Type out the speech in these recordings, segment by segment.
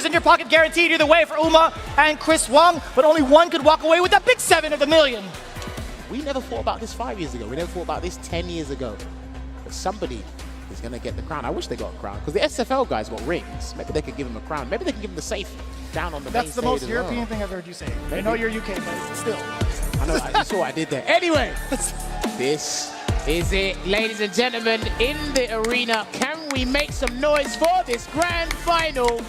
In your pocket guaranteed either way for Uma and Chris Wong, but only one could walk away with that big 7 of the million. We never thought about this 5 years ago. We never thought about this 10 years ago. But somebody is going to get the crown. I wish they got a crown, because the SFL guys got rings. Maybe they could give them a crown. Maybe they can give them the safe down on the main stage. That's the most European thing I've heard you say. I know you're UK, but still. I know, you saw what I did there. Anyway, this is it, ladies and gentlemen, in the arena. Can we make some noise for this grand final?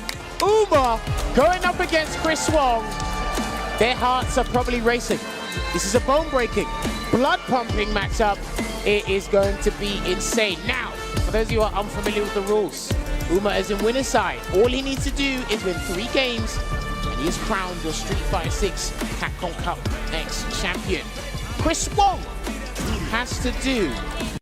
Uma going up against Chris Wong. Their hearts are probably racing. This is a bone-breaking, blood-pumping matchup. It is going to be insane. Now, for those of you who are unfamiliar with the rules, Uma is in winner's side. All he needs to do is win 3 games, and he is crowned your Street Fighter 6 Capcom Cup X champion. Chris Wong has to do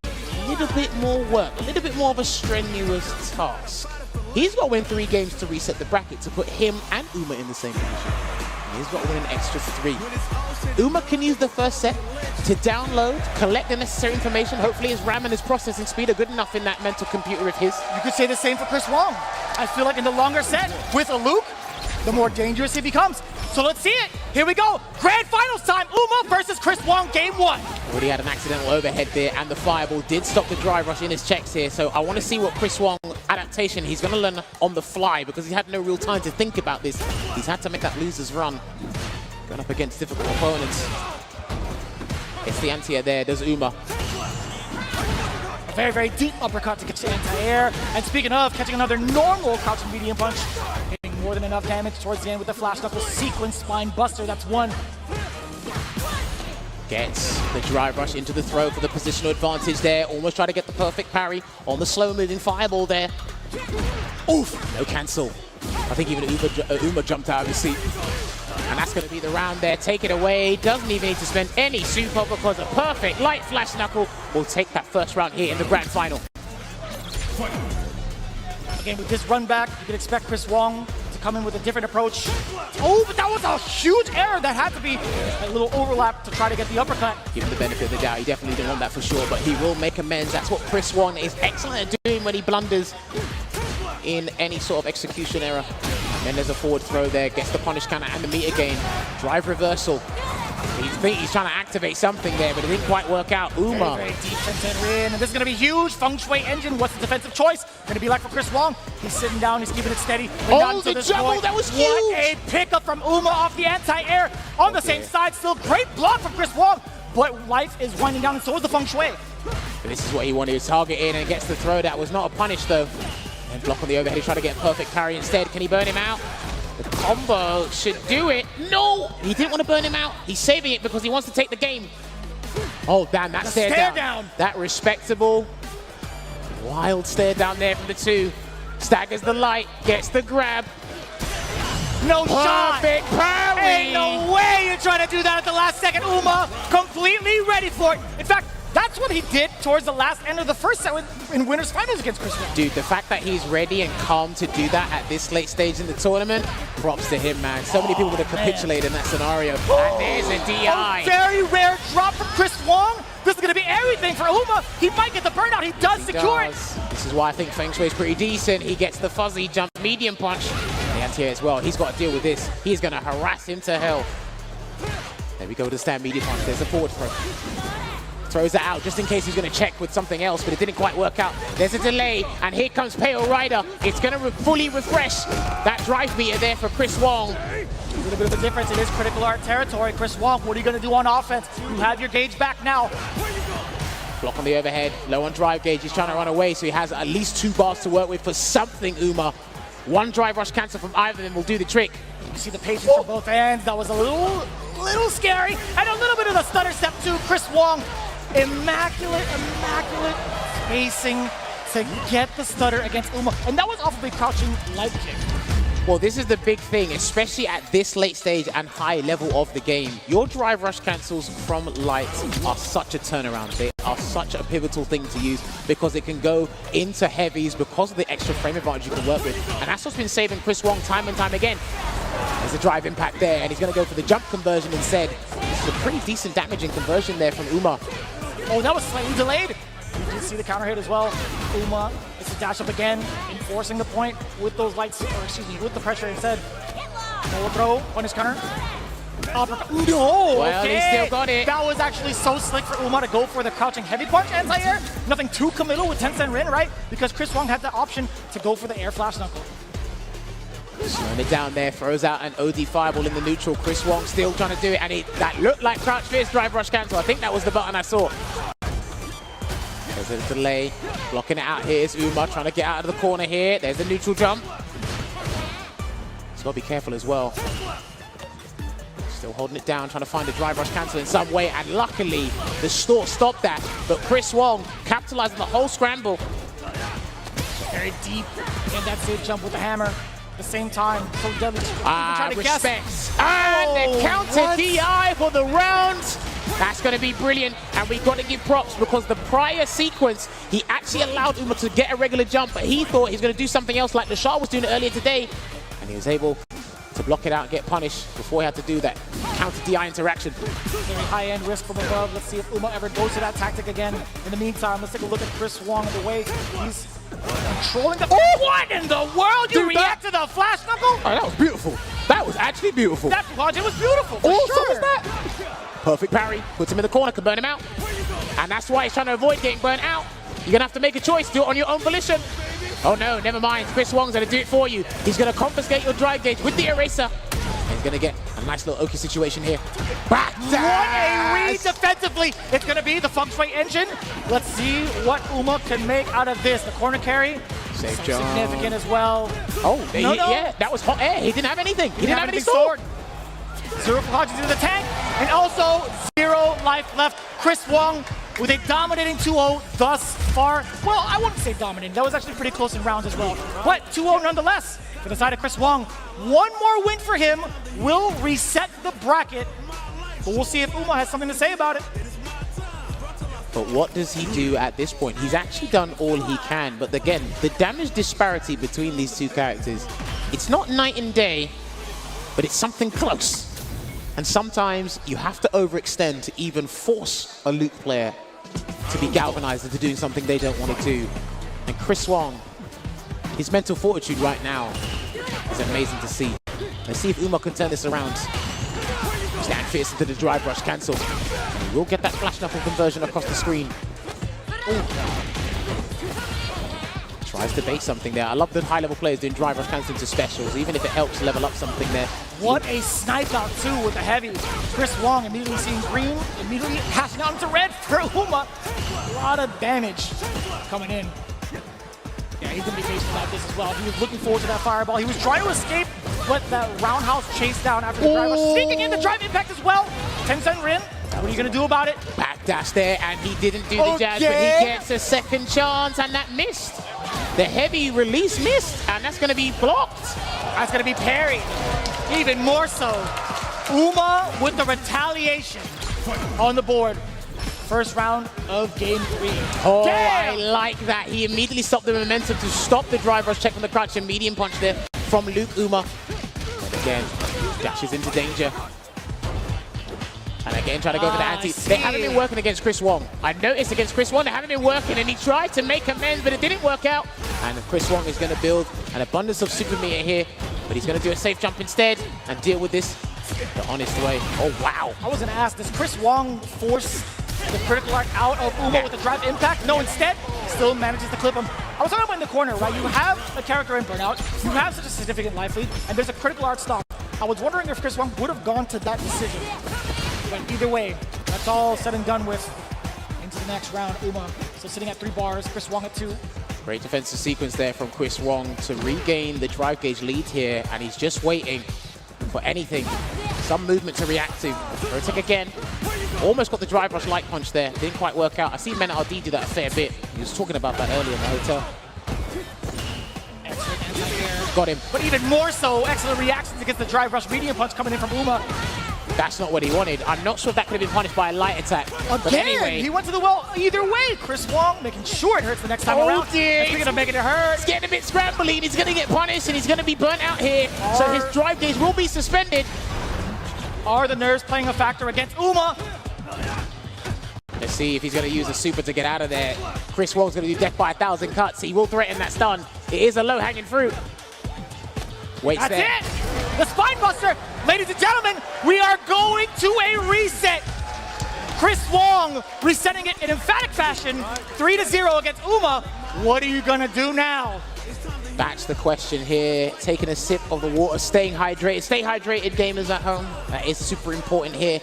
a little bit more work, a little bit more of a strenuous task. He's got to win 3 games to reset the bracket to put him and Uma in the same position. And he's got to win an extra 3. Uma can use the first set to download, collect the necessary information. Hopefully his RAM and his processing speed are good enough in that mental computer of his. You could say the same for Chris Wong. I feel like in the longer set, with a Luke, the more dangerous he becomes. So let's see it. Here we go. Grand finals time. Uma versus Chris Wong, game 1. Already had an accidental overhead there, and the fireball did stop the drive rush in his checks here. So I want to see what Chris Wong adaptation he's going to learn on the fly, because he had no real time to think about this. He's had to make that loser's run. Going up against difficult opponents. Gets the anti-air there, does Uma. A very, very deep uppercut to catch the anti-air. And speaking of catching another normal crouching medium punch, hitting more than enough damage towards the end with the flash knuckle sequence spine buster. That's 1. Gets the drive rush into the throw for the positional advantage there. Almost try to get the perfect parry on the slow-moving fireball there. Oof, no cancel. I think even Uma jumped out of his seat. And that's going to be the round there. Take it away. Doesn't even need to spend any super, because a perfect light flash knuckle will take that first round here in the grand final. Again, with this run back, you can expect Chris Wong to come in with a different approach. Oh, but that was a huge error. That had to be a little overlap to try to get the uppercut. Give him the benefit of the doubt. He definitely didn't want that for sure, but he will make amends. That's what Chris Wong is excellent at doing when he blunders in any sort of execution error. Then there's a forward throw there, gets the punish counter and the meter gain. Drive reversal. He's trying to activate something there, but it didn't quite work out. Uma. Very deep center in, and this is going to be huge. Feng Shui engine, what's the defensive choice? Going to be like for Chris Wong. He's sitting down, he's keeping it steady. Oh, the jumble, that was huge! What a pickup from Uma off the anti-air. On the same side, still great block from Chris Wong, but life is winding down, and so is the Feng Shui. But this is what he wanted to target in, and gets the throw. That was not a punish, though. And block on the overhead, trying to get a perfect parry instead. Can he burn him out? The combo should do it. No! He didn't want to burn him out. He's saving it because he wants to take the game. Oh, damn, that stare down. That respectable, wild stare down there from the 2. Staggers the light, gets the grab. No shot! Perfect parry! Ain't no way you're trying to do that at the last second. Uma completely ready for it. In fact, that's what he did towards the last end of the first set in winners finals against Chris Wong. Dude, the fact that he's ready and calm to do that at this late stage in the tournament, props to him, man. So many people would have capitulated in that scenario. And there's a DI. A very rare drop from Chris Wong. This is going to be everything for Uma. He might get the burnout. He does secure it. This is why I think Feng Shui is pretty decent. He gets the fuzzy jump medium punch. The anti-air as well. He's got to deal with this. He's going to harass him to hell. There we go with the stand medium punch. There's a forward throw. Throws it out just in case he's going to check with something else, but it didn't quite work out. There's a delay, and here comes Pale Rider. It's going to fully refresh that drive meter there for Chris Wong. A little bit of a difference. It is critical art territory. Chris Wong, what are you going to do on offense? You have your gauge back now. Block on the overhead, low on drive gauge. He's trying to run away, so he has at least 2 bars to work with for something, Uma. 1 drive rush cancel from either of them will do the trick. You see the patience from both ends. That was a little scary. And a little bit of the stutter step too. Chris Wong, immaculate spacing to get the stutter against Uma. And that was off of a crouching light kick. Well, this is the big thing, especially at this late stage and high level of the game. Your drive rush cancels from lights are such a turnaround. They are such a pivotal thing to use because it can go into heavies because of the extra frame advantage you can work with. And that's what's been saving Chris Wong time and time again. There's a drive impact there, and he's going to go for the jump conversion instead. It's a pretty decent damaging conversion there from Uma. Oh, that was slightly delayed. You did see the counter hit as well. Uma is to dash up again, enforcing the point with those lights, or excuse me, with the pressure instead. Forward throw, punish counter. Uppercut. No, well, okay. he still got it. That was actually so slick for Uma to go for the crouching heavy punch anti-air. Nothing too committal with Tencent Rin, right? Because Chris Wong had the option to go for the air flash knuckle. Slowing it down there, throws out an OD fireball in the neutral. Chris Wong still trying to do it, and that looked like crouch fierce drive rush cancel. I think that was the button I saw. There's a delay, blocking it out here is Uma, trying to get out of the corner here. There's a neutral jump. He's got to be careful as well. Still holding it down, trying to find a drive rush cancel in some way, and luckily the Stort stopped that. But Chris Wong capitalizing the whole scramble. Very deep in that safe jump with the hammer. At the same time, so deadly. Trying to respects. And the counter DI for the round. That's going to be brilliant, and we've got to give props because the prior sequence, he actually allowed Uma to get a regular jump, but he thought he was going to do something else like the Shah was doing earlier today, and he was able to block it out and get punished before he had to do that counter DI interaction. Very high-end risk from above. Let's see if Uma ever goes to that tactic again. In the meantime, let's take a look at Chris Wong and the way he's controlling the... Oh, what in the world? You react to the flash knuckle? Oh, that was beautiful. That was actually beautiful. That project was beautiful, for sure. So was that. Perfect parry, puts him in the corner, can burn him out. And that's why he's trying to avoid getting burnt out. You're gonna have to make a choice, do it on your own volition. Oh no, never mind, Chris Wong's gonna do it for you. He's gonna confiscate your drive gauge with the eraser. And he's gonna get a nice little Oki situation here. Back dash! What a read defensively! It's gonna be the feng shui engine. Let's see what Uma can make out of this. The corner carry, safe jump. Significant as well. Oh, yeah, that was hot air. He didn't have anything. He didn't have any sword. Zero Flash into the tank, and also 0 life left. Chris Wong with a dominating 2-0 thus far. Well, I wouldn't say dominating. That was actually pretty close in rounds as well. But 2-0 nonetheless for the side of Chris Wong. One more win for him will reset the bracket, but we'll see if Uma has something to say about it. But what does he do at this point? He's actually done all he can, but again, the damage disparity between these two characters, it's not night and day, but it's something close. And sometimes you have to overextend to even force a Luke player to be galvanized into doing something they don't want to do. And Chris Wong, his mental fortitude right now is amazing to see. Let's see if Uma can turn this around. Stand fierce into the drive rush cancel. And we'll get that flash knuckle conversion across the screen. Ooh. Tries to bait something there. I love the high-level players doing drive rush cancel into specials, even if it helps level up something there. What a snipe out too with the heavy. Chris Wong immediately seeing green, immediately passing out into red for Uma. A lot of damage coming in. Yeah, he's gonna be facing like this as well. He was looking forward to that fireball. He was trying to escape, but that roundhouse chase down after the drive was sneaking in the drive impact as well. Tencent Rin, what are you gonna do about it? Backdash there, and he didn't do the jazz, but he gets a second chance, and that missed. The heavy release missed, and that's gonna be blocked. That's gonna be parried, even more so. Uma with the retaliation on the board. First round of game 3. Oh, damn. I like that. He immediately stopped the momentum to stop the drive rush check from the crouch and medium punch there from Luke Uma. And again, dashes into danger. And again, trying to go for the anti. They haven't been working against Chris Wong. I noticed against Chris Wong, they haven't been working, and he tried to make amends, but it didn't work out. And Chris Wong is going to build an abundance of super meter here, but he's going to do a safe jump instead and deal with this the honest way. Oh, wow. I was going to ask, does Chris Wong force the critical arc out of Uma with the drive impact? No, instead, still manages to clip him. I was talking about in the corner, right? You have a character in Burnout, you have such a significant life lead, and there's a critical arc stop. I was wondering if Chris Wong would have gone to that decision. But either way, that's all said and done with. Into the next round, Uma still sitting at 3 bars, Chris Wong at 2. Great defensive sequence there from Chris Wong to regain the drive gauge lead here, and he's just waiting for anything, some movement to react to. Rotic again, almost got the drive rush light punch there, didn't quite work out. I see Men@RD do that a fair bit. He was talking about that earlier in the hotel. Excellent anti-air. got him. But even more so, excellent reactions against the drive rush medium punch coming in from Uma. That's not what he wanted. I'm not sure if that could have been punished by a light attack. But anyway, he went to the well either way. Chris Wong making sure it hurts the next time around. Dear. Speaking of making it hurt, it's getting a bit scrambly. He's going to get punished and he's going to be burnt out here. So his drive gauge will be suspended. Are the nerves playing a factor against Uma? Let's see if he's going to use a super to get out of there. Chris Wong's going to do death by 1,000 cuts. He will threaten that stun. It is a low-hanging fruit. Waits That's there. it! The spine buster! Ladies and gentlemen, we are going to a reset. Chris Wong resetting it in emphatic fashion, 3-0 against Uma. What are you gonna do now? That's the question here. Taking a sip of the water, staying hydrated. Stay hydrated, gamers at home. That is super important here.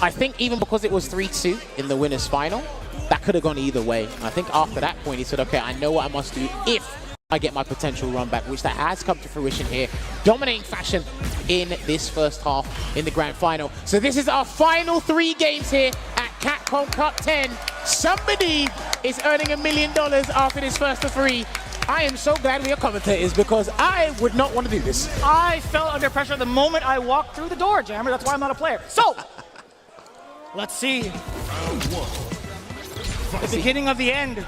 I think even because it was 3-2 in the winners final, that could have gone either way. I think after that point, he said, okay, I know what I must do if I get my potential run back, which that has come to fruition here. Dominating fashion in this first half in the grand final. So this is our final 3 games here at Capcom Cup 10. Somebody is earning $1 million after this first of 3. I am so glad we are commentators because I would not want to do this. I felt under pressure the moment I walked through the door, Jammer. That's why I'm not a player. So, let's see. The beginning of the end.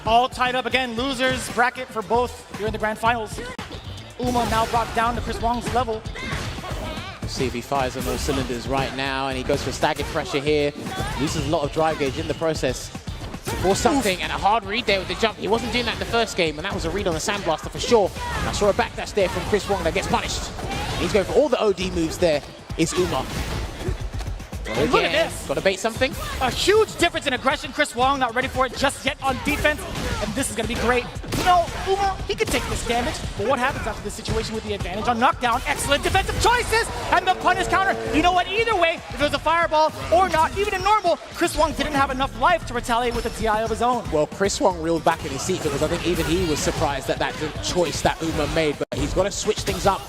All tied up again, losers bracket for both here in the grand finals. Uma now brought down to Chris Wong's level. Let's see if he fires on those cylinders right now, and he goes for staggered pressure here. Loses a lot of drive gauge in the process. Or something, and a hard read there with the jump. He wasn't doing that in the first game, and that was a read on the Sandblaster for sure. And I saw a backdash there from Chris Wong that gets punished. He's going for all the OD moves there, is Uma. And look at this. Got to bait something. A huge difference in aggression. Chris Wong not ready for it just yet on defense. And this is going to be great. You know, Uma, he could take this damage. But what happens after this situation with the advantage on knockdown? Excellent defensive choices. And the punish counter. You know what? Either way, if it was a fireball or not, even in normal, Chris Wong didn't have enough life to retaliate with a DI of his own. Well, Chris Wong reeled back in his seat because I think even he was surprised at that choice that Uma made. But he's got to switch things up.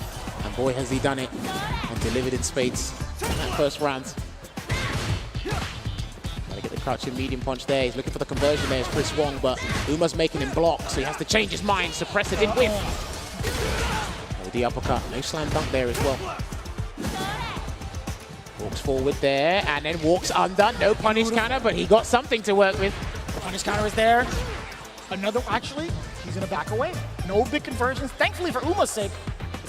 And boy, has he done it. And delivered in spades in that first round. Get the crouching medium punch there. He's looking for the conversion there as Chris Wong, but Uma's making him block, so he has to change his mind. Suppressor did whip. Oh, the uppercut. No slam dunk there as well. Walks forward there, and then walks undone. No punish counter, but he got something to work with. The punish counter is there. Another, actually, he's going to back away. No big conversions. Thankfully for Uma's sake,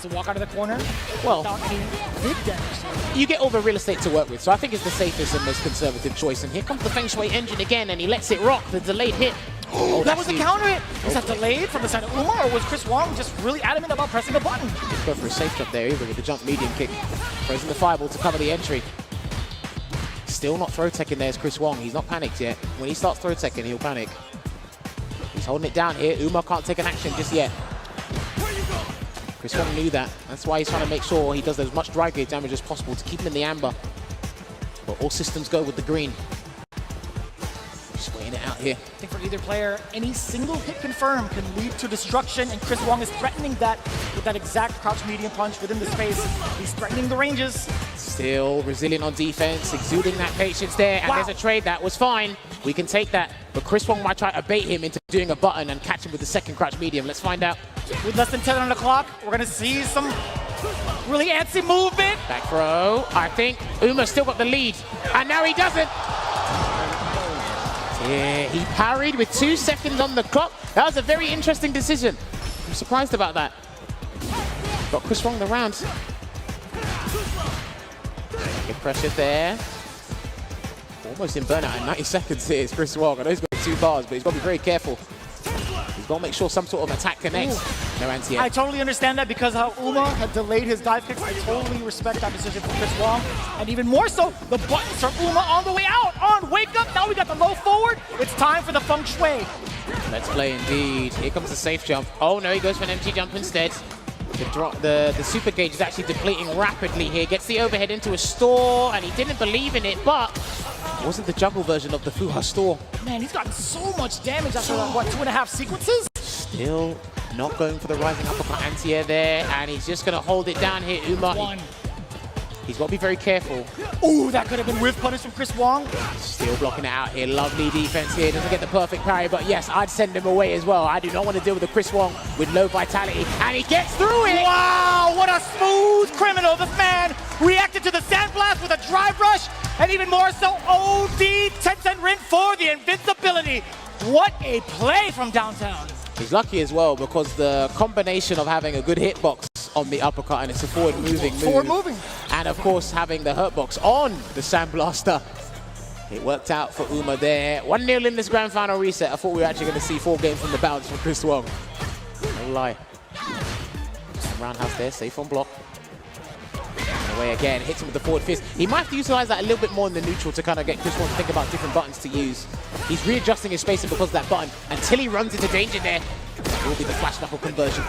to walk out of the corner without any big damage. You get all the real estate to work with, so I think it's the safest and most conservative choice. And here comes the Feng Shui engine again, and he lets it rock, the delayed hit. Oh, that was the counter hit. Was that delayed from the side of Uma, or was Chris Wong just really adamant about pressing a button? Just go for a safe jump there either with the jump medium kick. Throws in the fireball to cover the entry. Still not throw teching there as Chris Wong. He's not panicked yet. When he starts throw teching, he'll panic. He's holding it down here. Uma can't take an action just yet. Chris Wong knew that. That's why he's trying to make sure he does as much drive gauge damage as possible to keep him in the amber. But all systems go with the green. Just weighing it out here. I think for either player, any single hit confirm can lead to destruction, and Chris Wong is threatening that with that exact crouch medium punch within the space. He's threatening the ranges. Still resilient on defense, exuding that patience there, and there's a trade. That was fine. We can take that. But Chris Wong might try to bait him into doing a button and catch him with the second crouch medium. Let's find out. With less than 10 on the clock, we're going to see some really antsy movement. Back throw. I think Uma's still got the lead. And now he doesn't. Yeah, he parried with 2 seconds on the clock. That was a very interesting decision. I'm surprised about that. Got Chris Wong the round. Good pressure there. Almost in burnout in 90 seconds here. It's Chris Wong. I know he's got 2 bars, but he's got to be very careful. He's got to make sure some sort of attack connects. No anti-air. I totally understand that because how Uma had delayed his dive kicks. I totally respect that decision from Chris Wong. And even more so, the buttons from Uma on the way out. On wake up. Now we got the low forward. It's time for the feng shui. Let's play indeed. Here comes the safe jump. Oh no, he goes for an empty jump instead. The super gauge is actually depleting rapidly here. Gets the overhead into a store, and he didn't believe in it, but it wasn't the juggle version of the Fuha store. Man, he's gotten so much damage after, what, 2.5 sequences? Still not going for the rising uppercut anti-air there, and he's just going to hold it down here. Uma. He's got to be very careful. Ooh, that could have been whiff punish from Chris Wong. Still blocking it out here. Lovely defense here. Doesn't get the perfect parry, but yes, I'd send him away as well. I do not want to deal with the Chris Wong with low vitality, and he gets through it. Wow, what a smooth criminal. This man reacted to the sandblast with a drive rush, and even more so, OD Tencent Rin for the invincibility. What a play from downtown. He's lucky as well because the combination of having a good hitbox on the uppercut and it's a forward-moving move. And of course, having the hurtbox on the Sandblaster. It worked out for Uma there. 1-0 in this grand final reset. I thought we were actually going to see 4 games from the bounce from Chris Wong. No lie. Roundhouse there, safe on block. Away again, hits him with the forward fist. He might have to utilize that a little bit more in the neutral to kind of get Chris Wong to think about different buttons to use. He's readjusting his spacing because of that button until he runs into danger there. That will be the flash knuckle conversion.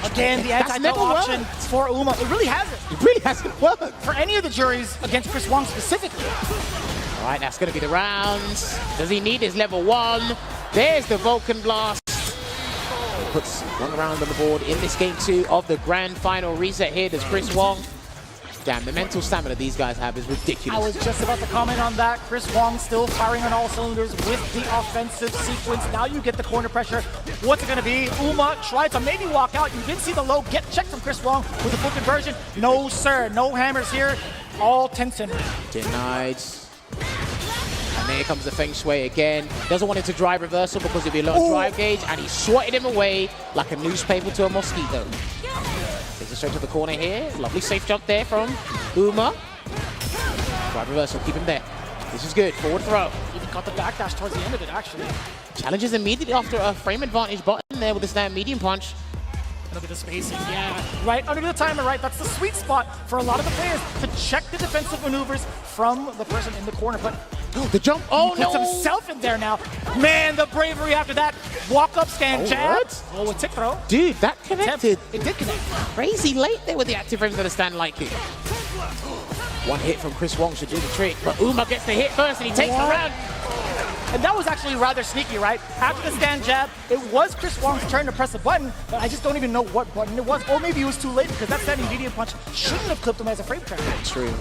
Again, the anti-no option for Uma. It really hasn't. It really hasn't worked. For any of the juries against Chris Wong specifically. All right, that's going to be the rounds. Does he need his level 1? There's the Vulcan Blast. Puts 1 round on the board in this game 2 of the grand final reset here. Does Chris Wong. Damn, the mental stamina these guys have is ridiculous. I was just about to comment on that. Chris Wong still firing on all cylinders with the offensive sequence. Now you get the corner pressure. What's it going to be? Uma tried to maybe walk out. You did see the low get checked from Chris Wong with the full conversion. No, sir. No hammers here. All Tencent. Denied. And there comes the Feng Shui again. Doesn't want it to drive reversal because it'll be a low drive gauge. And he swatted him away like a newspaper to a mosquito. Takes it straight to the corner here. Lovely safe jump there from Uma. Drive reversal, keep him there. This is good. Forward throw. Even got the backdash towards the end of it, actually. Challenges immediately after a frame advantage button there with the stand medium punch. Look at the spacing, yeah. Right under the timer, right? That's the sweet spot for a lot of the players to check the defensive maneuvers from the person in the corner. But the jump, oh he puts himself in there now. Man, the bravery after that. Walk up, stand, jab. Oh, a tick throw. Dude, that connected. It did connect. Crazy late there with the active frames of the stand like it. 1 hit from Chris Wong should do the trick, but Uma gets the hit first and he takes the round. And that was actually rather sneaky, right? After the stand jab, it was Chris Wong's turn to press a button, but I just don't even know what button it was. Or maybe it was too late because that standing medium punch shouldn't have clipped him as a frame trap. True.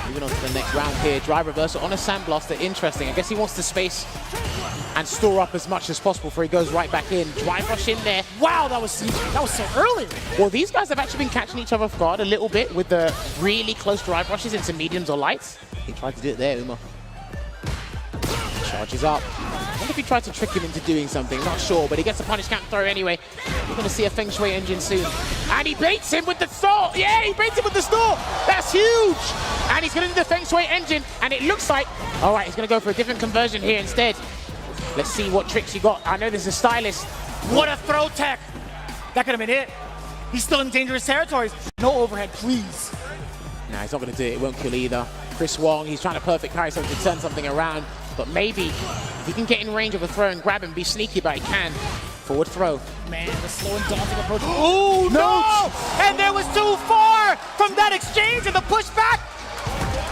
Moving on to the next round here. Drive reversal on a Sandblaster. Interesting. I guess he wants to space and store up as much as possible before he goes right back in. Drive rush in there. Wow, that was so early. Well, these guys have actually been catching each other off guard a little bit with the really close drive rushes into mediums or lights. He tried to do it there, Uma. Charges up. I wonder if he tried to trick him into doing something. Not sure, but he gets a punish counter throw anyway. We're going to see a Feng Shui engine soon. And he baits him with the store. Yeah, he baits him with the store. That's huge. And he's going to do the Feng Shui engine. And it looks like, all right, he's going to go for a different conversion here instead. Let's see what tricks he got. I know there's a stylist. What a throw tech. That could have been it. He's still in dangerous territories. No overhead, please. No, he's not going to do it. It won't kill either. Chris Wong, he's trying to perfect carry something to turn something around. But maybe if he can get in range of a throw and grab him, be sneaky, but he can. Forward throw. Man, the slow and daunting approach. Oh, no! And there was too far from that exchange and the pushback.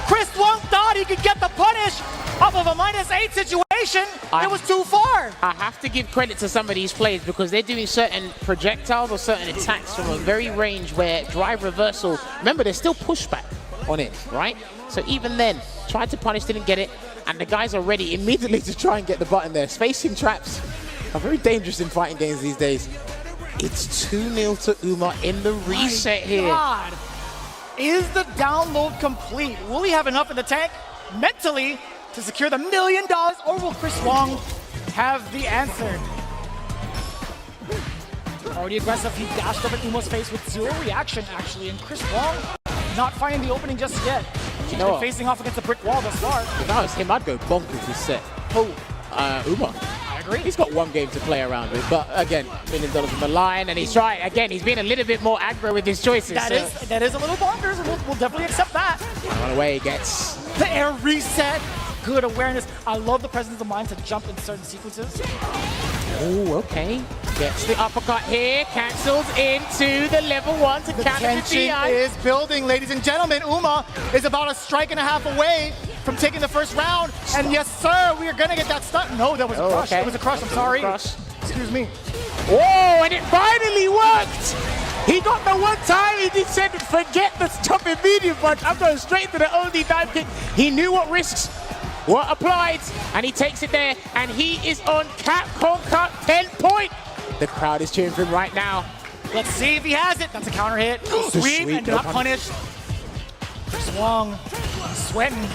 Chris Wong thought he could get the punish off of a -8 situation. It was too far. I have to give credit to some of these plays because they're doing certain projectiles or certain attacks from a very range where drive reversal, remember, there's still pushback on it, right? So even then, tried to punish, didn't get it. And the guys are ready immediately to try and get the button there. Spacing traps are very dangerous in fighting games these days. It's 2-0 to Uma in the reset here. God. Is the download complete? Will he have enough in the tank mentally to secure the $1 million, or will Chris Wong have the answer? Already aggressive, he dashed up at Uma's face with 0 reaction actually, and Chris Wong not finding the opening just yet. He's been facing off against a brick wall thus far. If I was him, I'd go bonkers this set. Who? Uma. I agree. He's got 1 game to play around with, but again, $1 million on the line, and he's trying, again, he's being a little bit more aggro with his choices. That is a little bonkers, and we'll definitely accept that. Run away, he gets the air reset. Good awareness. I love the presence of mind to jump in certain sequences. Oh, okay. Gets the uppercut here, cancels into the level 1 to counter the tension is building, ladies and gentlemen. Uma is about a strike and a half away from taking the first round. And yes, sir, we are going to get that stun. No, that was a crush. It was a crush, I'm sorry. Excuse me. Whoa, and it finally worked! He He got the one time he did said, forget the stopping medium punch. I'm going straight to the only dive kick. He knew what risks were applied, and he takes it there, and he is on Capcom Cup 10 point. The crowd is cheering for him right now. Let's see if he has it. That's a counter hit. Sweep and not punished. Chris Wong sweating.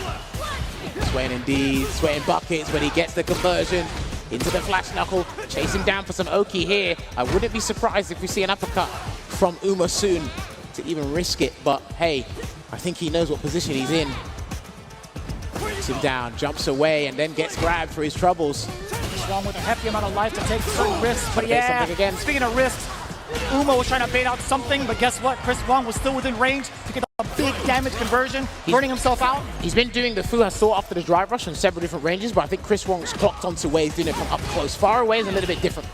Sweating indeed, sweating buckets when he gets the conversion into the flash knuckle. Chase him down for some Oki here. I wouldn't be surprised if we see an uppercut from Uma soon to even risk it, but hey, I think he knows what position he's in. Breaks him down, jumps away, and then gets grabbed for his troubles. Chris Wong with a hefty amount of life to take certain risks, but yeah, again. Speaking of risks, Uma was trying to bait out something, but guess what? Chris Wong was still within range to get a big damage conversion, burning himself out. He's been doing the Fu Has Thought after the drive rush on several different ranges, but I think Chris Wong's clocked onto where he's doing it from up close. Far away is a little bit different.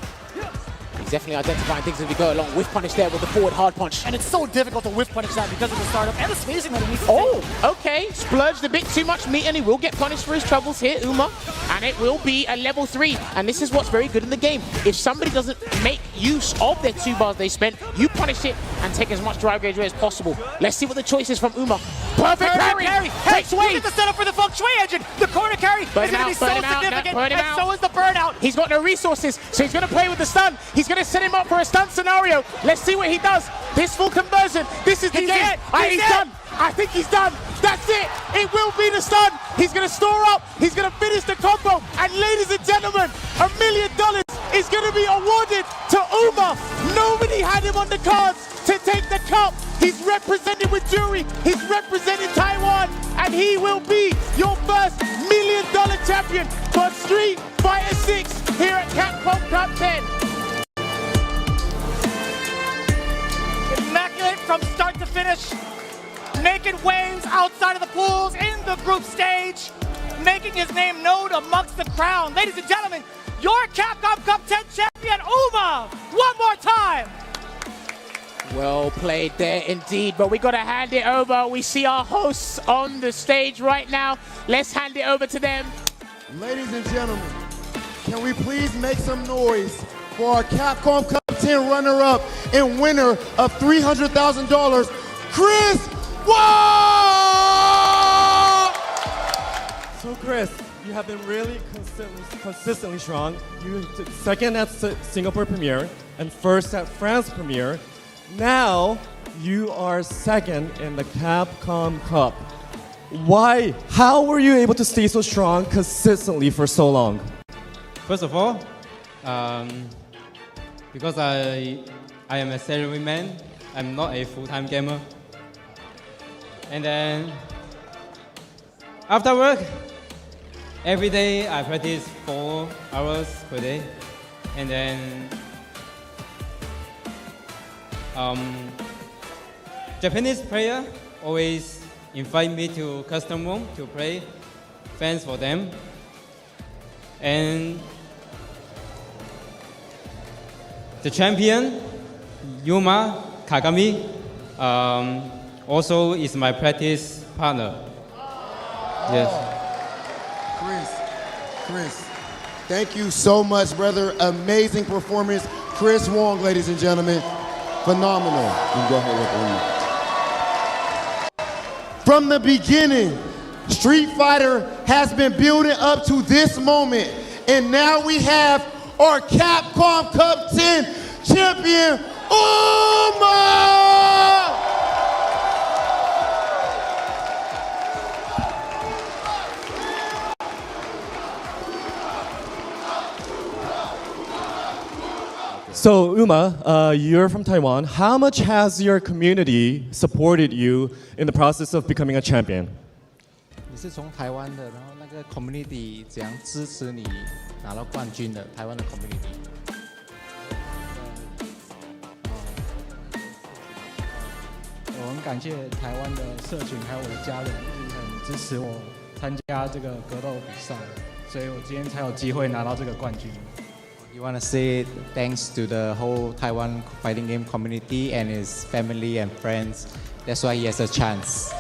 He's definitely identifying things as we go along. Whiff punish there with the forward hard punch. And it's so difficult to whiff punish that because of the startup and the spacing that it needs to take. Okay, splurged a bit too much meat and he will get punished for his troubles here, Uma. And it will be a level 3. And this is what's very good in the game. If somebody doesn't make use of their 2 bars they spent, you punish it and take as much drive gauge away as possible. Let's see what the choice is from Uma. Perfect parry! Takes away! Look at the setup for the feng shui engine! The corner carry is going to be so significant, and so is the burnout. He's got no resources, so he's going to play with the stun. He's going to set him up for a stun scenario. Let's see what he does. This full conversion. This is the game. He's done. I think he's done. That's it. It will be the stun. He's going to store up. He's going to finish the combo. And ladies and gentlemen, $1 million is going to be awarded to Uma. Nobody had him on the cards to take the cup. He's represented with Juri. He's representing Taiwan. And he will be your first $1 million champion for Street Fighter 6 here at Capcom Cup 10. Immaculate from start to finish, making waves outside of the pools in the group stage, making his name known amongst the crowd. Ladies and gentlemen, your Capcom Cup 10 champion, Uma, one more time. Well played there indeed, but we got to hand it over. We see our hosts on the stage right now. Let's hand it over to them. Ladies and gentlemen, can we please make some noise for our Capcom Cup 10 runner-up and winner of $300,000, Chris Wong! So Chris, you have been really consistently strong. You took second at Singapore premiere and first at France premiere. Now you are second in the Capcom Cup. Why? How were you able to stay so strong consistently for so long? First of all, because I am a salaryman, I'm not a full-time gamer. And then after work, every day I practice 4 hours per day. And then Japanese player always invite me to custom room to play fans for them. And the champion, Yuma Kagami, also is my practice partner. Yes. Chris, thank you so much, brother. Amazing performance. Chris Wong, ladies and gentlemen. Phenomenal. You can go ahead with it. From the beginning, Street Fighter has been building up to this moment, and now we have our Capcom Cup 10 champion, Uma! So Uma, you're from Taiwan. How much has your community supported you in the process of becoming a champion? 你是从台湾的，然后那个 community 怎样支持你拿到冠军的？台湾的 community。我很感谢台湾的社群还有我的家人，一直很支持我参加这个格斗比赛，所以我今天才有机会拿到这个冠军。You want to say thanks to the whole Taiwan fighting game community and his family and friends. That's why he has a chance.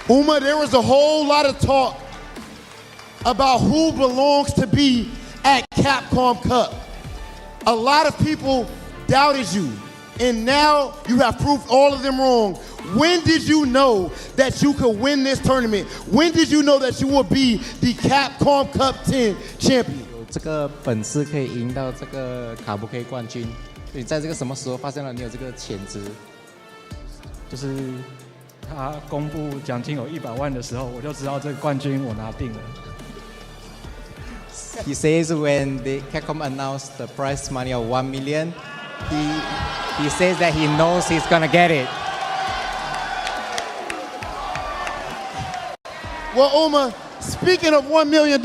Uma, there was a whole lot of talk about who belongs to be at Capcom Cup. A lot of people doubted you, and now you have proved all of them wrong. When did you know that you could win this tournament? When did you know that you would be the Capcom Cup 10 champion? 这个本事可以赢到这个卡布 K 冠军，你在这个什么时候发现了你有这个潜质？就是他公布奖金有100万的时候，我就知道这个冠军我拿定了。He says when the Capcom announced the prize money of 1 million, he says that he knows he's gonna get it. Well, Uma, speaking of $1 million,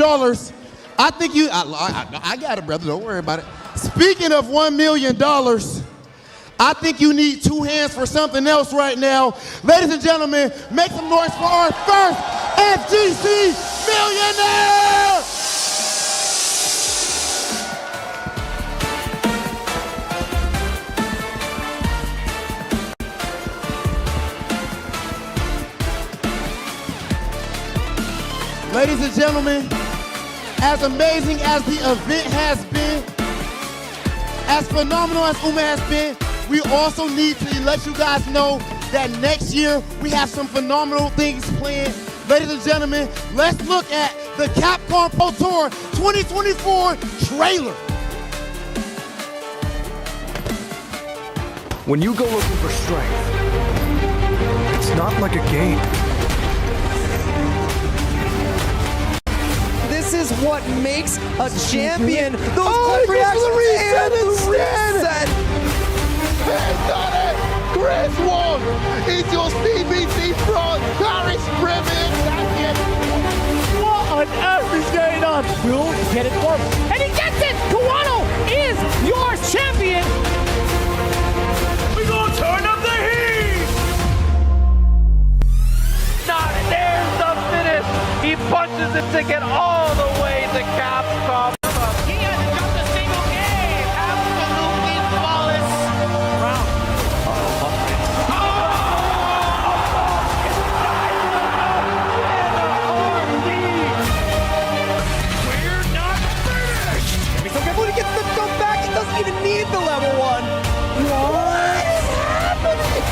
I think you, I got it, brother, don't worry about it. Speaking of $1 million, I think you need 2 hands for something else right now. Ladies and gentlemen, make some noise for our first FGC millionaire! Ladies and gentlemen, as amazing as the event has been, as phenomenal as Uma has been, we also need to let you guys know that next year we have some phenomenal things planned. Ladies and gentlemen, let's look at the Capcom Pro Tour 2024 trailer. When you go looking for strength, it's not like a game. This is what makes a champion. Those quick reactions and reset. He's done it! Chris Wong is your CBT front Paris Ribbon champion! What on earth is going on? We'll get it for him. And he gets it! Kawano is your champion! We gonna turn up the heat! Not there's the finish! He punches the ticket all the way to Capcom. He hasn't dropped a single game! Absolutely flawless! Round. We're not finished! He's so careful to get the jump back. He doesn't even need the level 1. What's happening?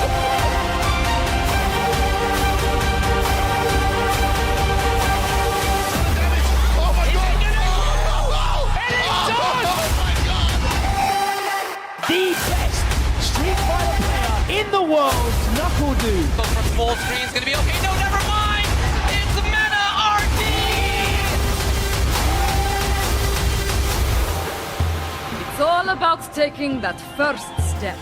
The best Street Fighter player in the world, Knuckle-Do. Go for full screen, it's gonna be okay. No, never mind! It's Meta RD! It's all about taking that first step.